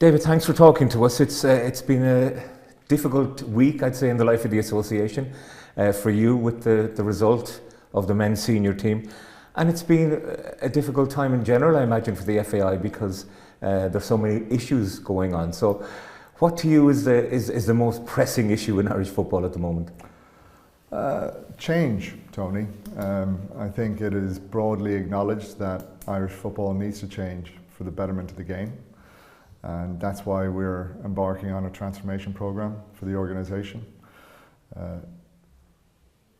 David, thanks for talking to us. It's been a difficult week, I'd say, in the life of the association for you with the result of the men's senior team. And it's been a difficult time in general, I imagine, for the FAI because there's so many issues going on. So what to you is the most pressing issue in Irish football at the moment? Change, Tony. I think it is broadly acknowledged that Irish football needs to change for the betterment of the game. And that's why we're embarking on a transformation program for the organisation.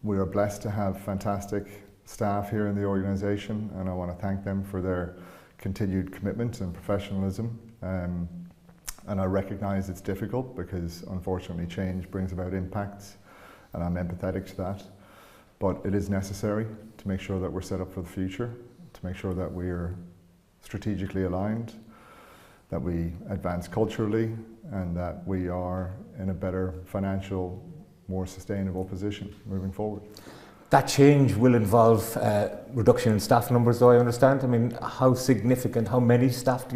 We are blessed to have fantastic staff here in the organisation, and I want to thank them for their continued commitment and professionalism. And I recognise it's difficult because unfortunately change brings about impacts, and I'm empathetic to that. But it is necessary to make sure that we're set up for the future, to make sure that we're strategically aligned, that we advance culturally, and that we are in a better financial, more sustainable position moving forward. That change will involve reduction in staff numbers, though, I understand. I mean, how significant, how many staff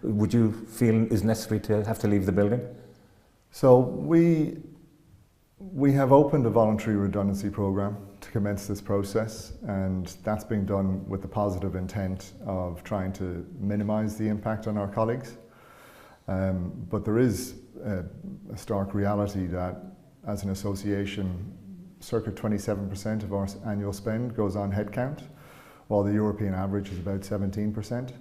would you feel is necessary to have to leave the building? So we have opened a voluntary redundancy program to commence this process, and that's being done with the positive intent of trying to minimise the impact on our colleagues. But there is a stark reality that as an association, circa 27% of our annual spend goes on headcount, while the European average is about 17%.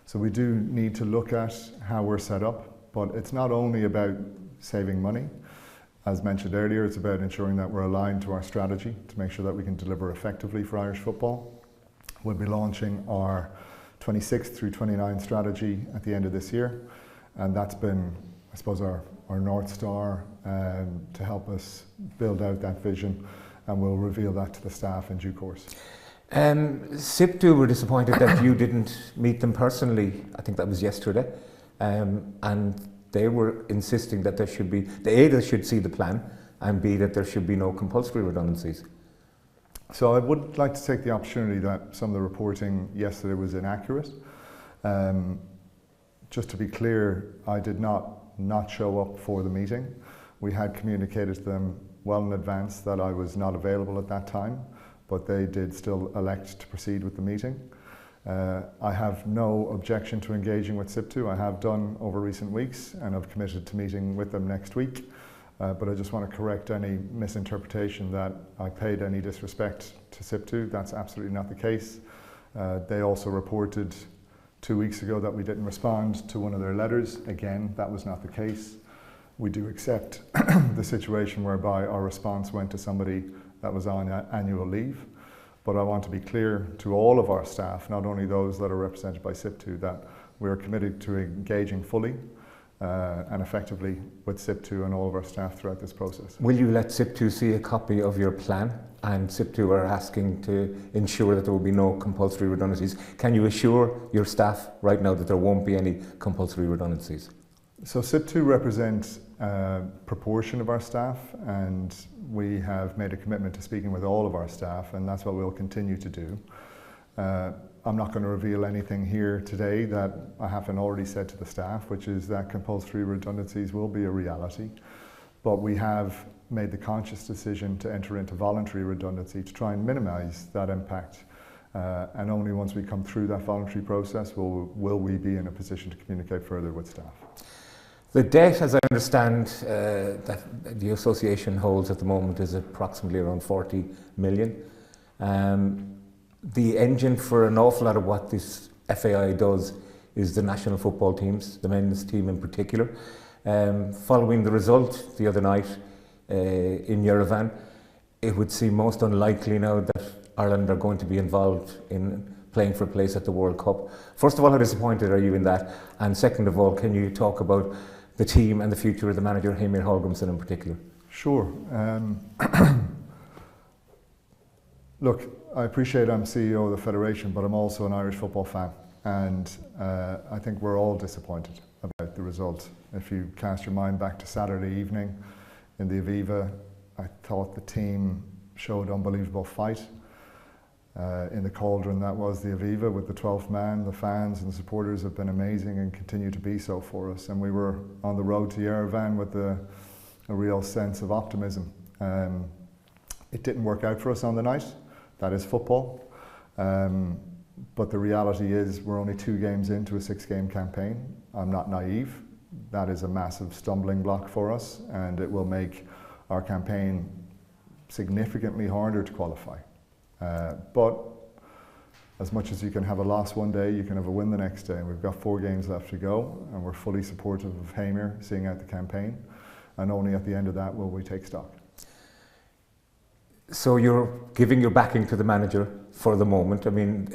So we do need to look at how we're set up, but it's not only about saving money. As mentioned earlier, it's about ensuring that we're aligned to our strategy to make sure that we can deliver effectively for Irish football. We'll be launching our 26 through 29 strategy at the end of this year, and that's been, I suppose, our North Star to help us build out that vision, and we'll reveal that to the staff in due course. SIPTU were disappointed that you didn't meet them personally. I think that was yesterday, and they were insisting that there should be, A, they should see the plan, and B, that there should be no compulsory redundancies. So I would like to take the opportunity that some of the reporting yesterday was inaccurate. Just to be clear, I did not show up for the meeting. We had communicated to them well in advance that I was not available at that time, but they did still elect to proceed with the meeting. I have no objection to engaging with SIPTU. I have done over recent weeks, and I've committed to meeting with them next week. But I just want to correct any misinterpretation that I paid any disrespect to SIPTU. That's absolutely not the case. They also reported 2 weeks ago that we didn't respond to one of their letters. Again, that was not the case. We do accept the situation whereby our response went to somebody that was on annual leave. But I want to be clear to all of our staff, not only those that are represented by SIPTU, that we are committed to engaging fully and effectively with SIPTU and all of our staff throughout this process. Will you let SIPTU see a copy of your plan? And SIPTU are asking to ensure that there will be no compulsory redundancies. Can you assure your staff right now that there won't be any compulsory redundancies? So SIPTU represents a proportion of our staff, and we have made a commitment to speaking with all of our staff, and that's what we'll continue to do. I'm not going to reveal anything here today that I haven't already said to the staff, which is that compulsory redundancies will be a reality. But we have made the conscious decision to enter into voluntary redundancy to try and minimise that impact. And only once we come through that voluntary process will we be in a position to communicate further with staff. The debt, as I understand, that the association holds at the moment is approximately around 40 million. The engine for an awful lot of what this FAI does is the national football teams, the men's team in particular. Following the result the other night in Yerevan, it would seem most unlikely now that Ireland are going to be involved in playing for a place at the World Cup. First of all, how disappointed are you in that? And second of all, can you talk about the team and the future of the manager, Heimir Hallgrimsson, in particular? Sure. Look, I appreciate I'm CEO of the Federation, but I'm also an Irish football fan. And I think we're all disappointed about the result. If you cast your mind back to Saturday evening in the Aviva, I thought the team showed unbelievable fight. in the cauldron that was the Aviva with the 12th man. The fans and the supporters have been amazing and continue to be so for us. And we were on the road to Yerevan with a real sense of optimism. It didn't work out for us on the night. That is football. But the reality is we're only 2 games into a 6-game campaign. I'm not naive. That is a massive stumbling block for us, and it will make our campaign significantly harder to qualify. But as much as you can have a loss one day, you can have a win the next day. And we've got 4 games left to go, and we're fully supportive of Heimir seeing out the campaign. And only at the end of that will we take stock. So you're giving your backing to the manager for the moment. I mean,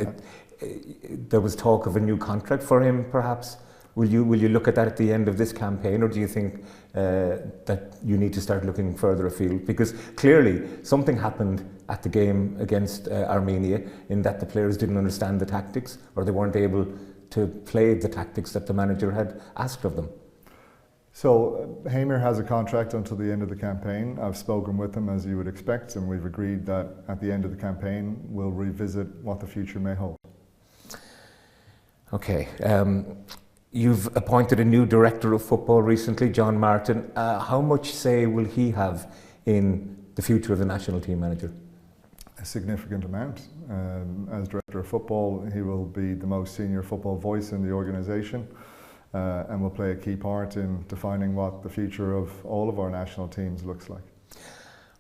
there was talk of a new contract for him, perhaps. Will you look at that at the end of this campaign, or do you think that you need to start looking further afield? Because clearly something happened at the game against Armenia in that the players didn't understand the tactics, or they weren't able to play the tactics that the manager had asked of them. So Heimir has a contract until the end of the campaign. I've spoken with him as you would expect, and we've agreed that at the end of the campaign we'll revisit what the future may hold. Okay. You've appointed a new director of football recently, John Martin. How much say will he have in the future of the national team manager? A significant amount. As director of football, he will be the most senior football voice in the organisation. And will play a key part in defining what the future of all of our national teams looks like.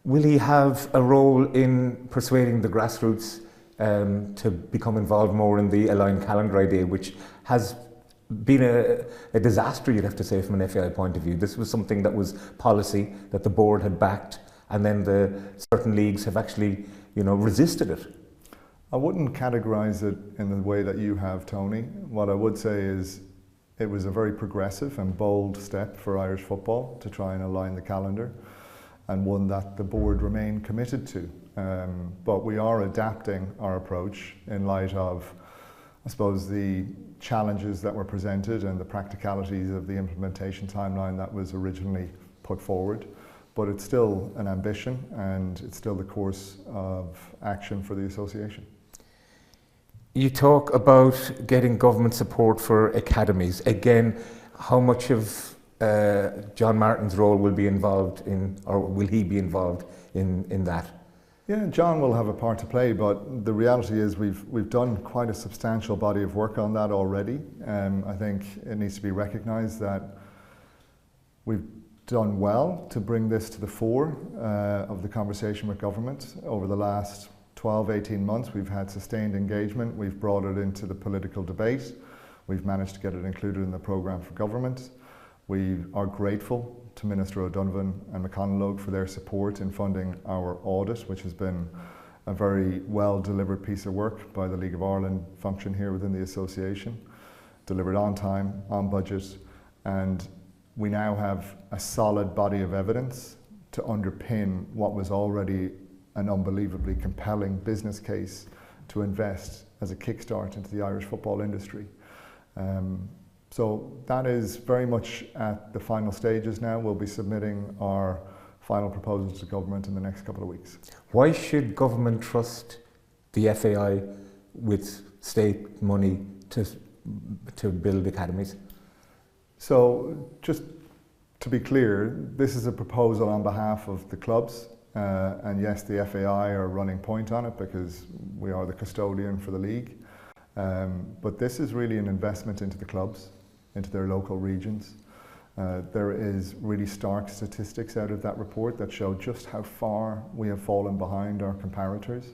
Will he have a role in persuading the grassroots to become involved more in the aligned calendar idea, which has been a disaster, you'd have to say, from an FAI point of view? This was something that was policy that the board had backed, and then the certain leagues have actually, resisted it. I wouldn't categorise it in the way that you have, Tony. What I would say is it was a very progressive and bold step for Irish football to try and align the calendar, and one that the board remain committed to. But we are adapting our approach in light of, I suppose, the challenges that were presented and the practicalities of the implementation timeline that was originally put forward. But it's still an ambition, and it's still the course of action for the association. You talk about getting government support for academies. Again, how much of John Martin's role will be involved in, or will he be involved in that? Yeah, John will have a part to play, but the reality is we've done quite a substantial body of work on that already. I think it needs to be recognised that we've done well to bring this to the fore of the conversation with government. Over the last 12, 18 months, we've had sustained engagement. We've brought it into the political debate. We've managed to get it included in the programme for government. We are grateful to Minister O'Donovan and McConalogue for their support in funding our audit, which has been a very well delivered piece of work by the League of Ireland function here within the association, delivered on time, on budget, and we now have a solid body of evidence to underpin what was already an unbelievably compelling business case to invest as a kickstart into the Irish football industry. So that is very much at the final stages now. We'll be submitting our final proposals to government in the next couple of weeks. Why should government trust the FAI with state money to build academies? So just to be clear, this is a proposal on behalf of the clubs. And yes, the FAI are running point on it because we are the custodian for the league. But this is really an investment into the clubs, into their local regions. There is really stark statistics out of that report that show just how far we have fallen behind our comparators.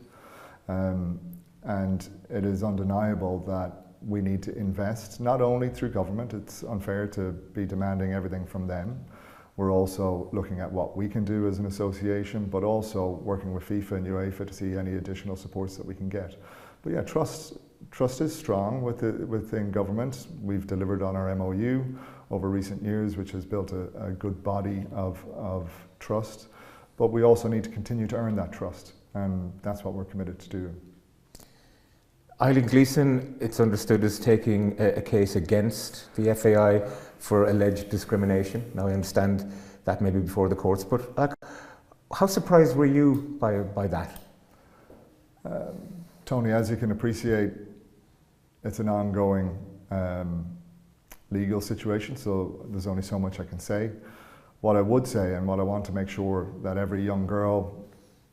And it is undeniable that we need to invest, not only through government. It's unfair to be demanding everything from them. We're also looking at what we can do as an association, but also working with FIFA and UEFA to see any additional supports that we can get. But yeah, trust is strong within government. We've delivered on our MOU over recent years, which has built a good body of trust. But we also need to continue to earn that trust, and that's what we're committed to do. Eileen Gleeson, it's understood, is taking a case against the FAI for alleged discrimination. Now I understand that may be before the courts, but how surprised were you by that? Tony, as you can appreciate, it's an ongoing legal situation, so there's only so much I can say. What I would say, and what I want to make sure that every young girl,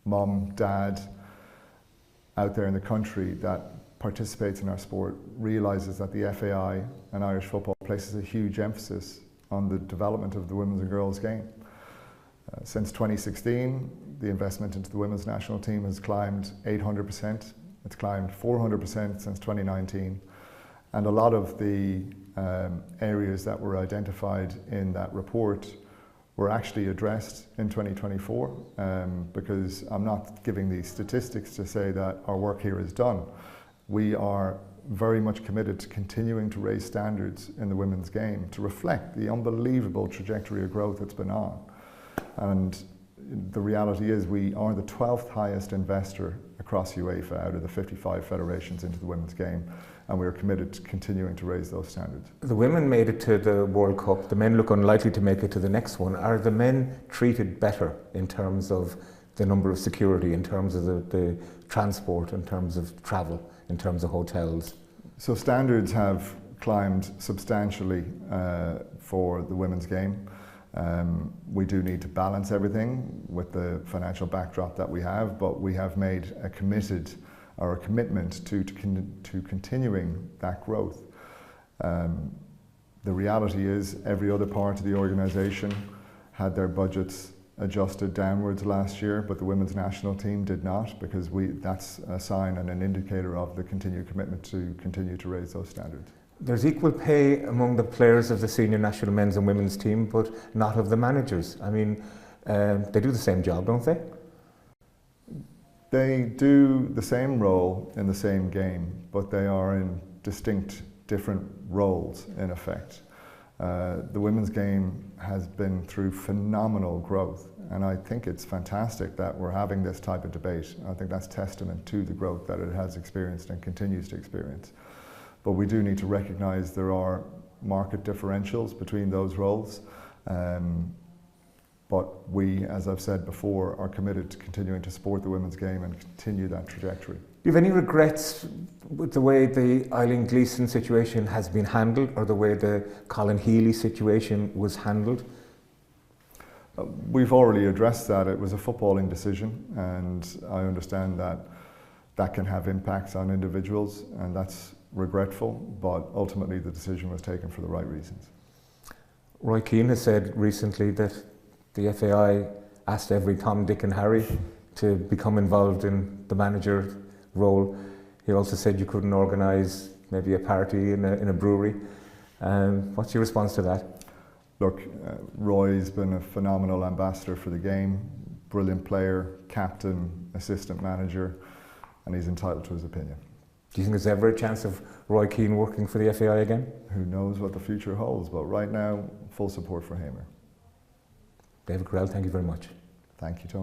mum, dad out there in the country that participates in our sport realises that the FAI and Irish football places a huge emphasis on the development of the women's and girls' game. Since 2016, the investment into the women's national team has climbed 800%. It's climbed 400% since 2019. And a lot of the areas that were identified in that report were actually addressed in 2024, because I'm not giving these statistics to say that our work here is done. We are very much committed to continuing to raise standards in the women's game to reflect the unbelievable trajectory of growth it's been on. And the reality is we are the 12th highest investor across UEFA out of the 55 federations into the women's game, and we are committed to continuing to raise those standards. The women made it to the World Cup. The men look unlikely to make it to the next one. Are the men treated better in terms of the number of security, in terms of the transport, in terms of travel, in terms of hotels? So standards have climbed substantially for the women's game. We do need to balance everything with the financial backdrop that we have, but we have made a commitment to continuing that growth. The reality is every other part of the organisation had their budgets adjusted downwards last year, but the women's national team did not, because that's a sign and an indicator of the continued commitment to continue to raise those standards. There's equal pay among the players of the senior national men's and women's team, but not of the managers. I mean, they do the same job, don't they? They do the same role in the same game, but they are in distinct, different roles in effect. The women's game has been through phenomenal growth, and I think it's fantastic that we're having this type of debate. I think that's testament to the growth that it has experienced and continues to experience. But we do need to recognise there are market differentials between those roles. But we, as I've said before, are committed to continuing to support the women's game and continue that trajectory. Do you have any regrets with the way the Eileen Gleeson situation has been handled, or the way the Colin Healy situation was handled? We've already addressed that. It was a footballing decision, and I understand that that can have impacts on individuals, and that's regretful, but ultimately the decision was taken for the right reasons. Roy Keane has said recently that the FAI asked every Tom, Dick and Harry to become involved in the manager role. He also said you couldn't organise maybe a party in a brewery. What's your response to that? Look, Roy's been a phenomenal ambassador for the game, brilliant player, captain, assistant manager, and he's entitled to his opinion. Do you think there's ever a chance of Roy Keane working for the FAI again? Who knows what the future holds, but right now, full support for Heimir. David Courell, thank you very much. Thank you, Tony.